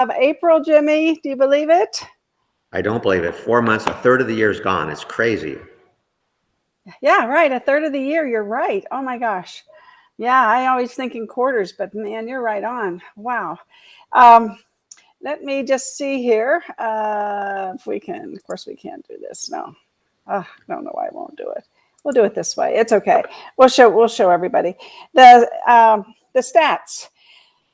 of April, Jimmy. Do you believe it? I don't believe it. 4 months, a third of the year is gone. It's crazy. Yeah, right. A third of the year. You're right. Oh my gosh. Yeah, I always think in quarters, but man, you're right on. Wow. Let me just see here if we can. Of course, we can't do this. No, I don't know why I won't do it. We'll do it this way. It's okay. We'll show everybody the stats.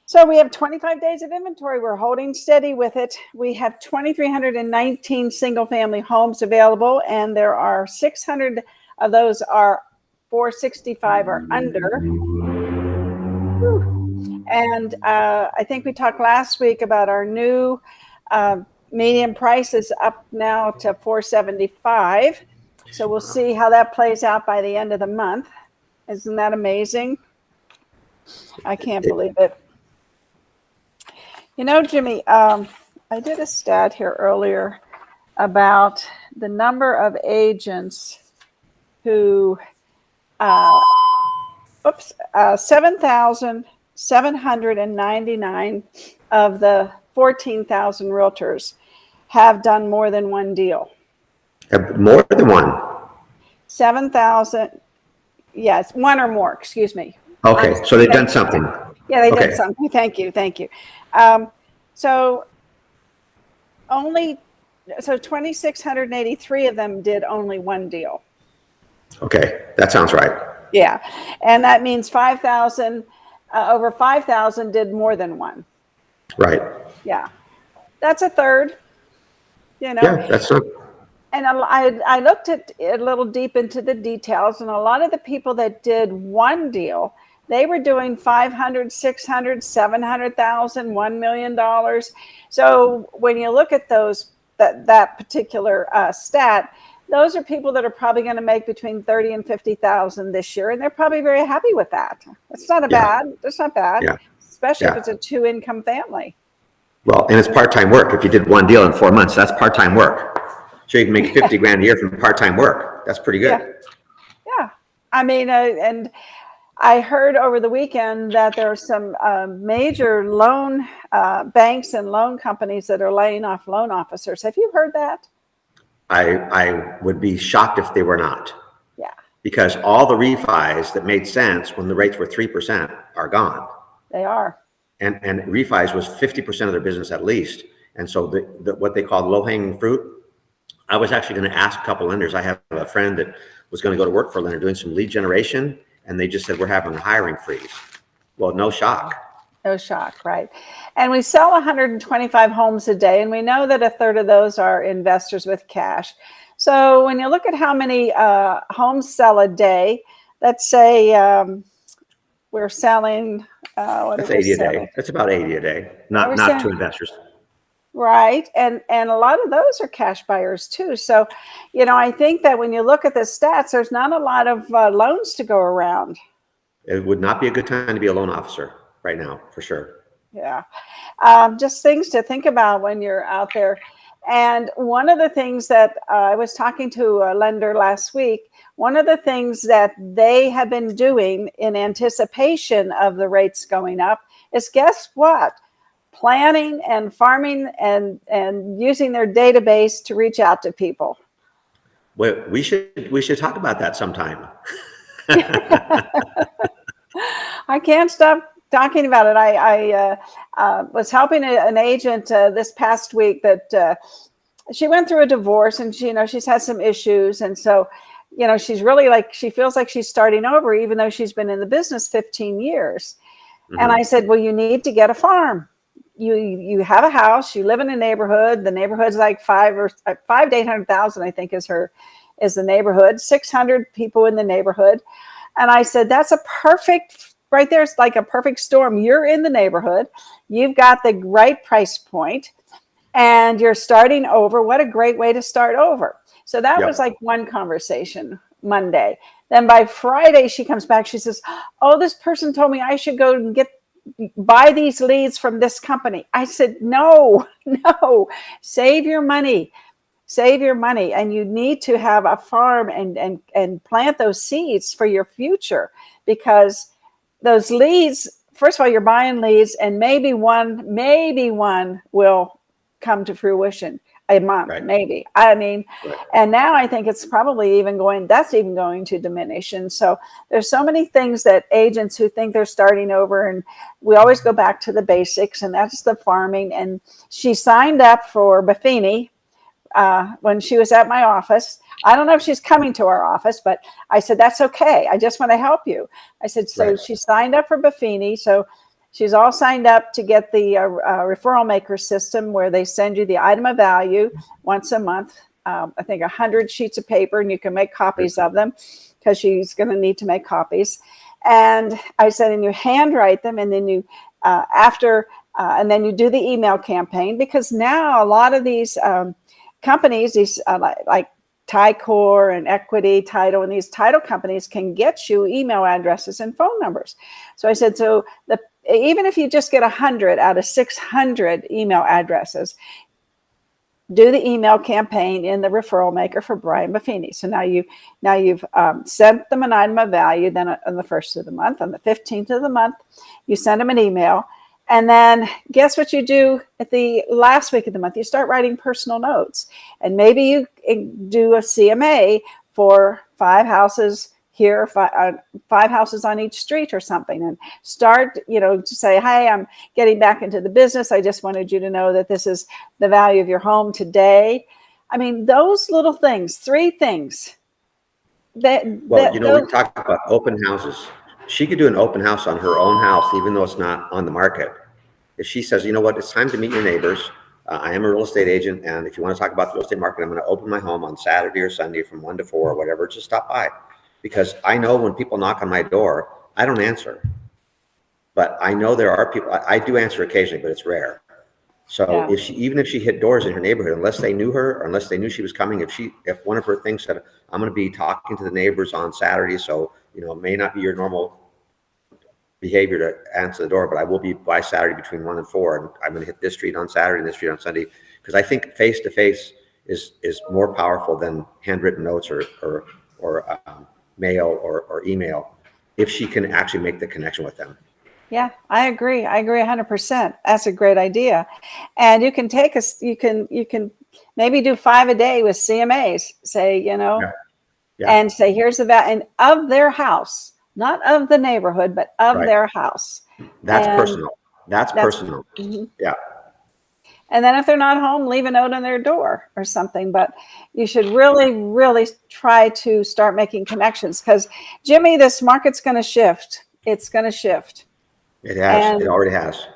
So we have 25 days of inventory. We're holding steady with it. We have 2,319 single-family homes available, and there are 600 of those are 465 or under. And I think we talked last week about our new median price is up now to 475. So we'll see how that plays out by the end of the month. Isn't that amazing? I can't believe it. You know, Jimmy, I did a stat here earlier about the number of agents who, 7,799 of the 14,000 realtors have done more than one deal. More than one? 7,000, yes, one or more, excuse me. Okay, so they've done something. Yeah, they did something. Thank you. So 2,683 of them did only one deal. Okay, that sounds right. Yeah, and that means 5,000, over 5,000 did more than one. Right. Yeah, that's a third. You know. Yeah, that's a. And I looked at a little deep into the details, and a lot of the people that did one deal, they were doing 500, 600, 700,000, $1 million. So when you look at those, that particular stat, those are people that are probably going to make between 30 and 50,000 this year, and they're probably very happy with that. It's not bad. It's not bad, especially if it's a 2-income family. Well, and it's part-time work. If you did one deal in 4 months, that's part-time work. So you can make 50 grand a year from part-time work. That's pretty good. Yeah. I mean, and I heard over the weekend that there are some major loan banks and loan companies that are laying off loan officers. Have you heard that? I would be shocked if they were not. Yeah. Because all the refis that made sense when the rates were 3% are gone. They are. And refis was 50% of their business at least. And so what they call low-hanging fruit, I was actually going to ask a couple lenders. I have a friend that was going to go to work for a lender doing some lead generation, and they just said, we're having a hiring freeze. Well, no shock. No shock, right? And we sell 125 homes a day, and we know that a third of those are investors with cash. So when you look at how many homes sell a day, let's say we're selling, that's 80 a day. That's about 80 a day, not to investors. Right. And a lot of those are cash buyers too. So, you know, I think that when you look at the stats, there's not a lot of loans to go around. It would not be a good time to be a loan officer right now, for sure. Yeah. Just things to think about when you're out there. And one of the things that I was talking to a lender last week, one of the things that they have been doing in anticipation of the rates going up is, guess what? Planning and farming and using their database to reach out to people. Well, we should talk about that sometime. I can't stop talking about it. I was helping an agent this past week that she went through a divorce, and she's had some issues, and so she's really she feels like she's starting over, even though she's been in the business 15 years. Mm-hmm. And I said, well, you need to get a farm. You have a house, you live in a neighborhood. The neighborhood's like 500 to 800,000, I think is the neighborhood, 600 people in the neighborhood. And I said, that's a perfect, right there. It's like a perfect storm. You're in the neighborhood. You've got the right price point and you're starting over. What a great way to start over. So that was like one conversation Monday. Then by Friday, she comes back. She says, oh, this person told me I should go and buy these leads from this company. I said, no, save your money. And you need to have a farm and plant those seeds for your future, because those leads first of all, you're buying leads, and maybe one will come to fruition a month, Right. maybe. I mean, Right. and now I think it's probably that's even going to diminish. And so there's so many things that agents who think they're starting over, and we always go back to the basics, and that's the farming. And she signed up for Buffini when she was at my office. I don't know if she's coming to our office, but I said, that's okay. I just want to help you. I said, so Right. she signed up for Buffini. So she's all signed up to get the referral maker system, where they send you the item of value once a month. I think 100 sheets of paper, and you can make copies of them, because she's going to need to make copies. And I said, and you handwrite them, and then you and then you do the email campaign, because now a lot of these companies, these like Tycor and Equity Title, and these title companies can get you email addresses and phone numbers. So I said, so even if you just get 100 out of 600 email addresses, do the email campaign in the referral maker for Brian Buffini. So now you've sent them an item of value. Then on the 1st of the month, on the 15th of the month, you send them an email. And then guess what you do at the last week of the month? You start writing personal notes. And maybe you do a CMA for 5 houses here, 5 houses on each street or something, and start, to say, hey, I'm getting back into the business. I just wanted you to know that this is the value of your home today. I mean, those little things, 3 things. We talk about open houses. She could do an open house on her own house, even though it's not on the market. If she says, you know what, it's time to meet your neighbors. I am a real estate agent, and if you want to talk about the real estate market, I'm going to open my home on Saturday or Sunday from 1 to 4 or whatever. Just stop by. Because I know when people knock on my door, I don't answer. But I know there are people, I do answer occasionally, but it's rare. So yeah. Even if she hit doors in her neighborhood, unless they knew her, or unless they knew she was coming, if one of her things said, I'm going to be talking to the neighbors on Saturday, so it may not be your normal behavior to answer the door, but I will be by Saturday between 1 and 4, and I'm going to hit this street on Saturday and this street on Sunday, because I think face to face is more powerful than handwritten notes or mail or email, if she can actually make the connection with them. Yeah, I agree 100%. That's a great idea. And you can you can maybe do 5 a day with CMAs, say, Yeah. And say, here's the value of their house, not of the neighborhood, but of their house. That's personal. That's personal. Mm-hmm. Yeah. And then if they're not home, leave a note on their door or something. But you should really, really try to start making connections, because, Jimmy, this market's going to shift. It's going to shift. It has. It already has.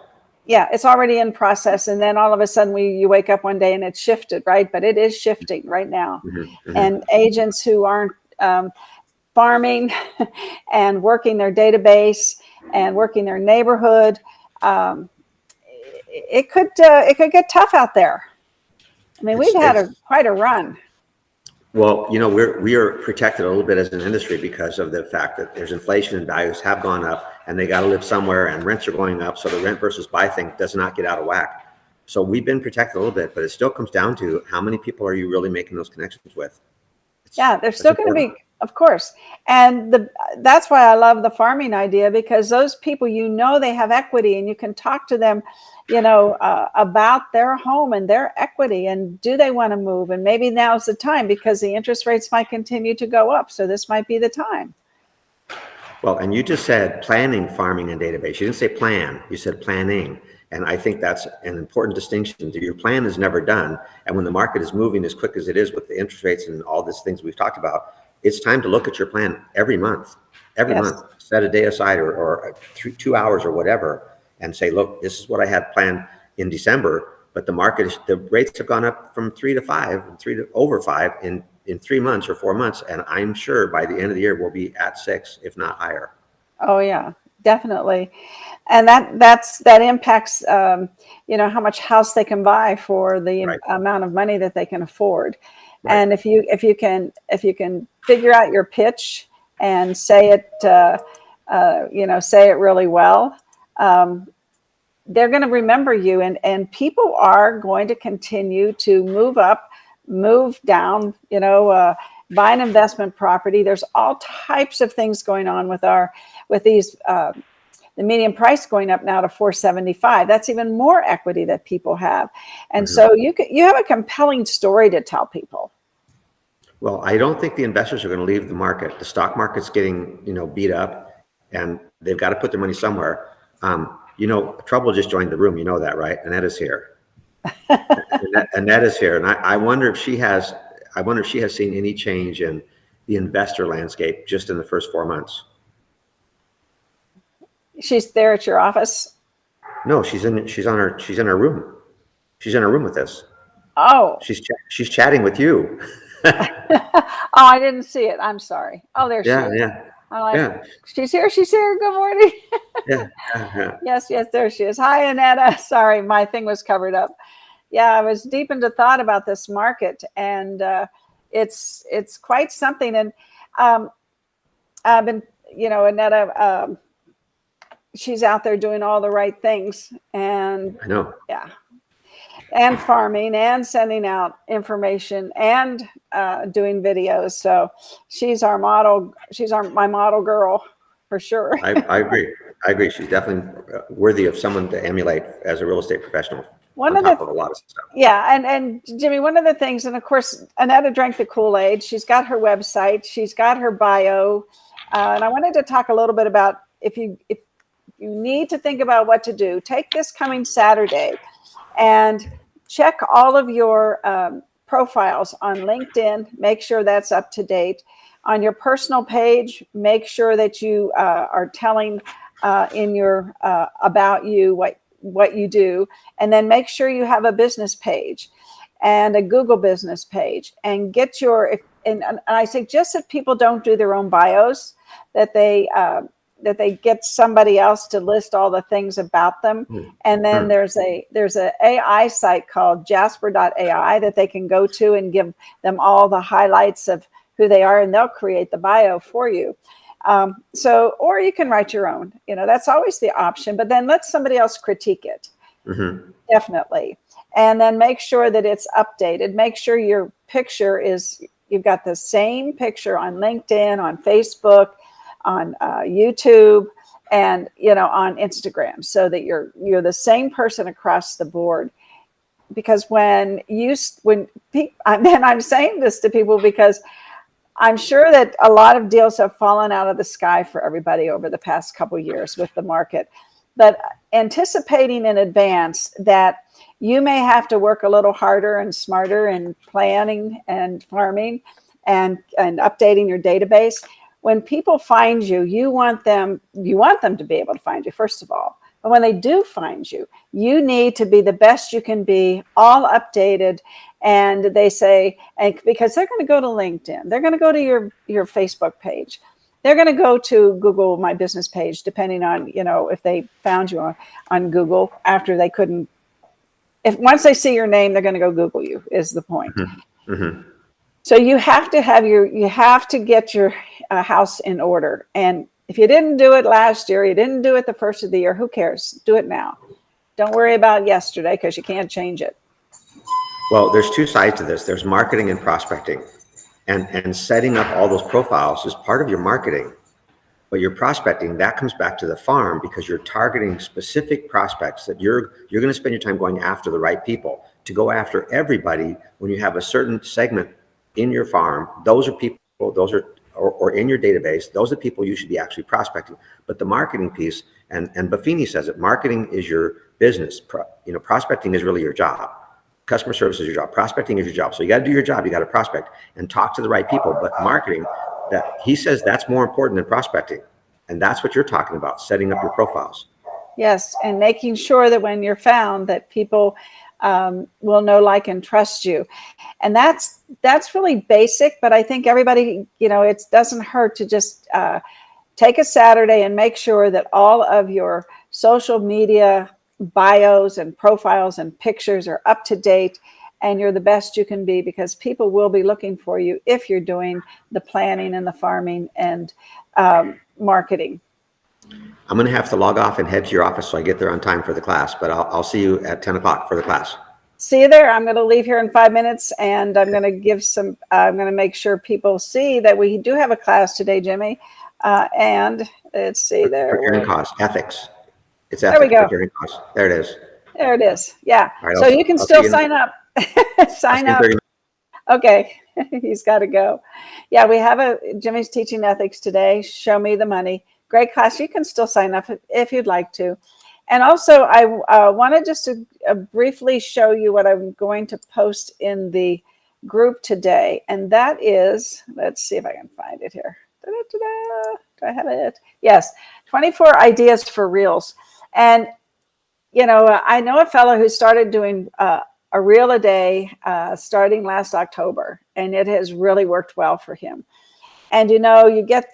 Yeah, it's already in process. And then all of a sudden you wake up one day and it's shifted, right? But it is shifting right now. Mm-hmm. Mm-hmm. And agents who aren't farming and working their database and working their neighborhood, it could get tough out there. I mean, we've had quite a run. Well, we are protected a little bit as an industry because of the fact that there's inflation and values have gone up, and they got to live somewhere, and rents are going up. So the rent versus buy thing does not get out of whack. So we've been protected a little bit, but it still comes down to how many people are you really making those connections with? There's still going to be, of course. And that's why I love the farming idea, because those people, they have equity, and you can talk to them, about their home and their equity, and do they want to move? And maybe now's the time, because the interest rates might continue to go up. So this might be the time. Well, and you just said planning, farming, and database. You didn't say plan, you said planning. And I think that's an important distinction. Your plan is never done. And when the market is moving as quick as it is with the interest rates and all these things we've talked about, it's time to look at your plan every month. Every month, set a day aside or 2 hours or whatever, and say, look, this is what I had planned in December, but the rates have gone up from 3 to 5 and 3 to over 5 in 3 months or 4 months. And I'm sure by the end of the year, we'll be at 6, if not higher. Oh yeah, definitely. And that impacts, how much house they can buy for the amount of money that they can afford. Right. And if you can figure out your pitch and say it, say it really well, they're going to remember you, and people are going to continue to move up, move down, buy an investment property. There's all types of things going on with these the median price going up now to $475. That's even more equity that people have. And so you have a compelling story to tell people. Well, I don't think the investors are going to leave the market. The stock market's getting, beat up, and they've got to put their money somewhere. Trouble just joined the room. You know that, right? Annetta's here. Annette is here, and I wonder if she has. I wonder if she has seen any change in the investor landscape just in the first 4 months. She's there at your office? No, she's in her room. She's in her room with us. Oh. She's chatting with you. Oh, I didn't see it. I'm sorry. Oh, there she is. Yeah. She's here. Good morning. Yeah. Yes, there she is. Hi, Annetta. Sorry, my thing was covered up. Yeah, I was deep into thought about this market, and it's quite something. And I've been, Annetta, she's out there doing all the right things, and I know. Yeah. And farming and sending out information and doing videos. So she's our model. She's my model girl for sure. I agree. She's definitely worthy of someone to emulate as a real estate professional. On top of a lot of stuff. Yeah. And Jimmy, one of the things, and of course, Annetta drank the Kool-Aid. She's got her website. She's got her bio. And I wanted to talk a little bit about if you need to think about what to do, take this coming Saturday and check all of your profiles on LinkedIn. Make sure that's up to date. On your personal page, make sure that you are telling in your about you what you do, and then make sure you have a business page and a Google business page, and get your. And I suggest that people don't do their own bios, that they get somebody else to list all the things about them. And then there's a AI site called jasper.ai that they can go to and give them all the highlights of who they are, and they'll create the bio for you. Or you can write your own, that's always the option, but then let somebody else critique it. Definitely. And then make sure that it's updated. Make sure your picture you've got the same picture on LinkedIn, on Facebook, on YouTube, and on Instagram, so that you're the same person across the board. Because I'm saying this to people because I'm sure that a lot of deals have fallen out of the sky for everybody over the past couple of years with the market, but anticipating in advance that you may have to work a little harder and smarter in planning and farming and updating your database. When people find you, you want them to be able to find you, first of all. But when they do find you, you need to be the best you can be, all updated. And they say, and because they're going to go to LinkedIn, they're going to go to your Facebook page, they're going to go to Google My Business page, depending on, if they found you on Google after they couldn't. Once they see your name, they're going to go Google you, is the point. So you have to get your house in order. And if you didn't do it last year, you didn't do it the first of the year, who cares? Do it now. Don't worry about yesterday, because you can't change it. Well, there's two sides to this. There's marketing and prospecting, and setting up all those profiles is part of your marketing. But your prospecting, that comes back to the farm, because you're targeting specific prospects that you're going to spend your time going after the right people. To go after everybody, when you have a certain segment in your farm, those are people, or in your database, those are people you should be actually prospecting. But the marketing piece, and Buffini says it, marketing is your business. Prospecting is really your job. Customer service is your job. Prospecting is your job. So you got to do your job. You got to prospect and talk to the right people. But marketing, that he says that's more important than prospecting. And that's what you're talking about, setting up your profiles. Yes, and making sure that when you're found, that people will know, like, and trust you. And that's really basic, but I think everybody, it doesn't hurt to just take a Saturday and make sure that all of your social media bios and profiles and pictures are up to date, and you're the best you can be, because people will be looking for you if you're doing the planning and the farming and marketing. I'm going to have to log off and head to your office so I get there on time for the class, but I'll see you at 10 o'clock for the class. See you there. I'm going to leave here in 5 minutes, and I'm going to I'm going to make sure people see that we do have a class today, Jimmy. And let's see there. Procurement costs, ethics. It's There we ethics, go. procurement costs. There it is. There it is. Yeah. All right, So you can I'll still see you sign up. I'll Sign see you in up. 30 minutes. Okay. He's got to go. Yeah, we have Jimmy's teaching ethics today. Show me the money. Great class. You can still sign up if you'd like to. And also, I wanted just to briefly show you what I'm going to post in the group today. And that is, let's see if I can find it here. Da-da-da-da. Do I have it? Yes, 24 ideas for reels. And, you know, I know a fellow who started doing a reel a day starting last October, and it has really worked well for him. And, you know, you get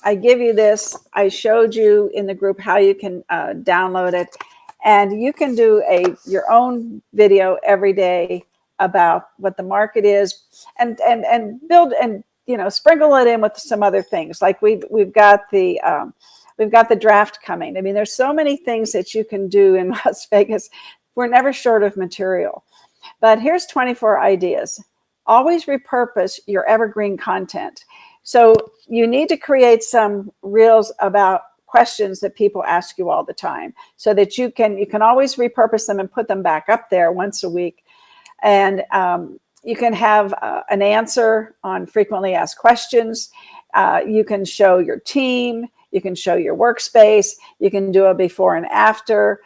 I give you this. I showed you in the group how you can download it, and you can do your own video every day about what the market is, and build and, you know, sprinkle it in with some other things. Like we've got the draft coming. I mean, there's so many things that you can do in Las Vegas. We're never short of material. But here's 24 ideas. Always repurpose your evergreen content. So you need to create some reels about questions that people ask you all the time, so that you can always repurpose them and put them back up there once a week. And you can have an answer on frequently asked questions. You can show your team. You can show your workspace. You can do a before and after.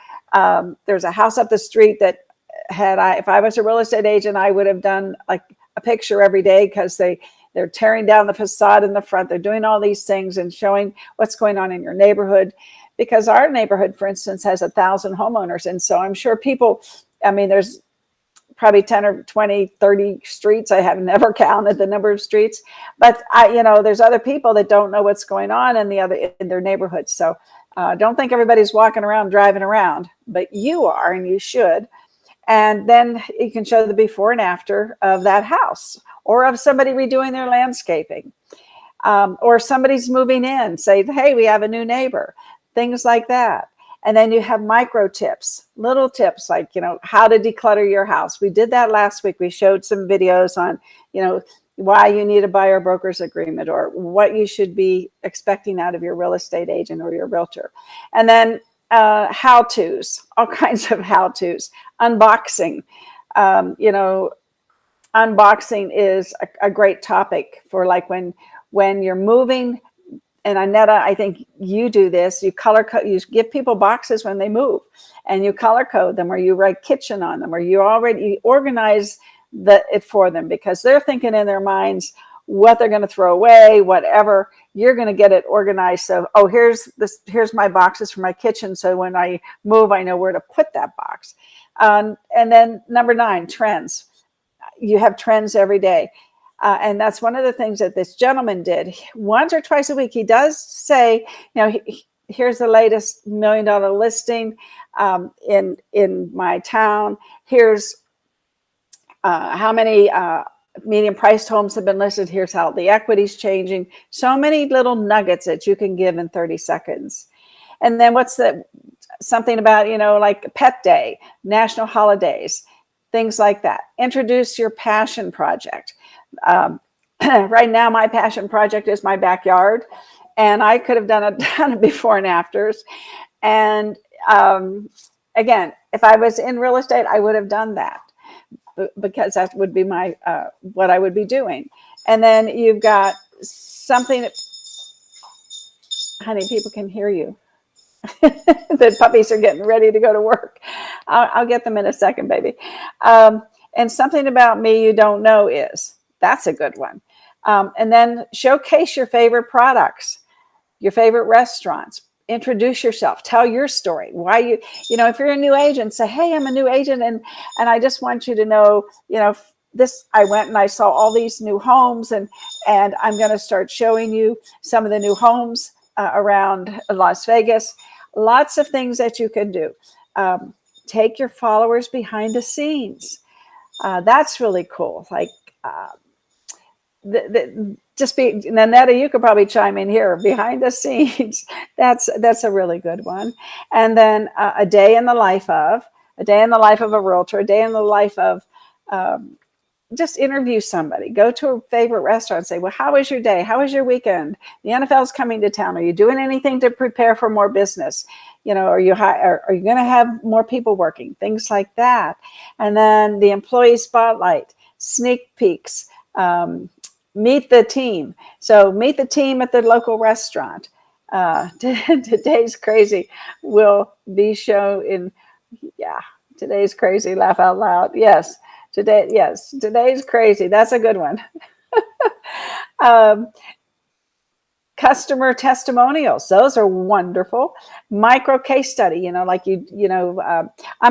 There's a house up the street that if I was a real estate agent, I would have done like a picture every day, because they're tearing down the facade in the front. They're doing all these things and showing what's going on in your neighborhood, because our neighborhood, for instance, has 1,000 homeowners. And so I'm sure people, I mean, there's probably 10 or 20, 30 streets. I have never counted the number of streets, but there's other people that don't know what's going on in their neighborhood. So don't think everybody's walking around, driving around, but you are, and you should. And then you can show the before and after of that house, or of somebody redoing their landscaping, or somebody's moving in, say, hey, we have a new neighbor, things like that. And then you have micro tips, little tips like, how to declutter your house. We did that last week. We showed some videos on, why you need a buyer broker's agreement, or what you should be expecting out of your real estate agent or your realtor. And then how-tos, all kinds of how-tos. Unboxing, unboxing is a great topic for like when you're moving. And Annetta, I think you do this. You color code. You give people boxes when they move, and you color code them, or you write kitchen on them, or you organize it for them, because they're thinking in their minds what they're going to throw away, whatever. You're going to get it organized. So, here's my boxes for my kitchen. So when I move, I know where to put that box. And then number 9, trends. You have trends every day. And that's one of the things that this gentleman did. Once or twice a week, he does say, here's the latest $1 million listing in my town. Here's how many medium priced homes have been listed. Here's how the equity's changing. So many little nuggets that you can give in 30 seconds. And then something about, like Pet Day, national holidays, things like that. Introduce your passion project. Right now, my passion project is my backyard, and I could have done a before and afters. And again, if I was in real estate, I would have done that, because that would be my what I would be doing. And then you've got something. Honey, people can hear you. The puppies are getting ready to go to work. I'll get them in a second, baby. And something about me you don't know that's a good one. And then showcase your favorite products, your favorite restaurants. Introduce yourself. Tell your story. Why if you're a new agent, say, hey, I'm a new agent, and I just want you to know, this. I went and I saw all these new homes, and I'm going to start showing you some of the new homes around Las Vegas. Lots of things that you can do. Take your followers behind the scenes. That's really cool. Like, Nanetta, you could probably chime in here, behind the scenes. That's a really good one. And then a day in the life of a realtor, a day in the life of just interview somebody. Go to a favorite restaurant and say, well, how was your day? How was your weekend? The NFL's coming to town. Are you doing anything to prepare for more business? Are you going to have more people working? Things like that. And then the employee spotlight, sneak peeks, meet the team. So meet the team at the local restaurant. Today's crazy will be shown in, today's crazy, laugh out loud. Yes. Today's crazy. That's a good one. Customer testimonials. Those are wonderful. Micro case study, I'm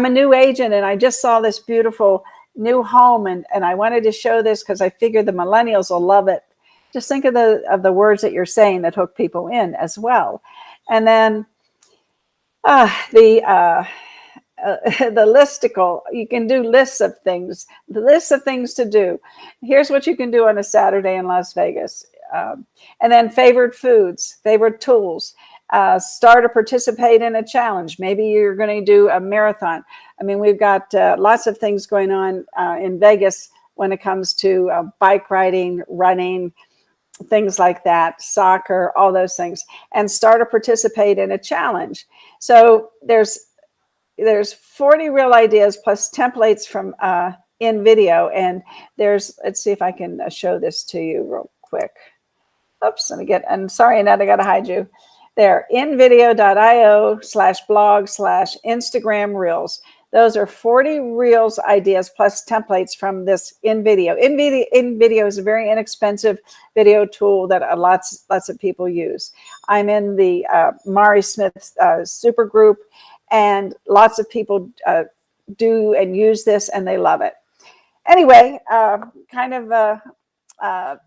a new agent and I just saw this beautiful new home and I wanted to show this because I figured the millennials will love it. Just think of the words that you're saying that hook people in as well. And then the Listicle, you can do lists of things, to do. Here's what you can do on a Saturday in Las Vegas. And then favorite foods, favorite tools, start or participate in a challenge. Maybe you're going to do a marathon. I mean, we've got lots of things going on in Vegas when it comes to bike riding, running, things like that, soccer, all those things, and start or participate in a challenge. So there's 40 real ideas plus templates from in video. And let's see if I can show this to you real quick. Oops, I'm sorry, Annette, I got to hide you. There, invideo.io/blog/Instagram Reels. Those are 40 Reels ideas plus templates from this InVideo. InVideo is a very inexpensive video tool that lots of people use. I'm in the Mari Smith super group, and lots of people do and use this, and they love it. Anyway, kind of a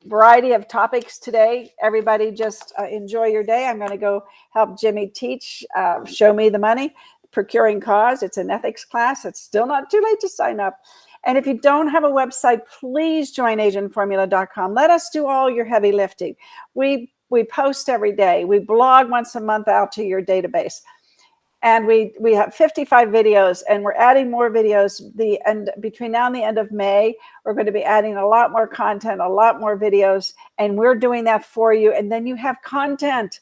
variety of topics today. Everybody just enjoy your day. I'm going to go help Jimmy teach Show Me the Money, Procuring Cause. It's an ethics class. It's still not too late to sign up. And if you don't have a website, please join agentformula.com. Let us do all your heavy lifting. We post every day. We blog once a month out to your database. And we have 55 videos, and we're adding more videos. Between now and the end of May, we're going to be adding a lot more content, a lot more videos, and we're doing that for you. And then you have content,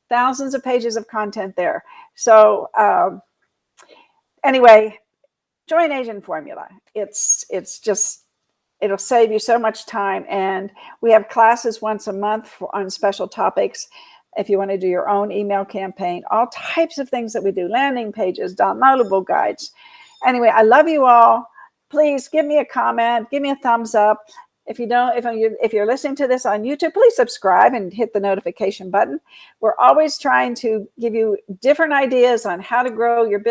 thousands of pages of content there. So anyway, join Agent Formula. It'll save you so much time. And we have classes once a month on special topics. If you want to do your own email campaign, all types of things that we do, landing pages, downloadable guides. Anyway, I love you all. Please give me a comment, give me a thumbs up. If you're listening to this on YouTube, please subscribe and hit the notification button. We're always trying to give you different ideas on how to grow your business.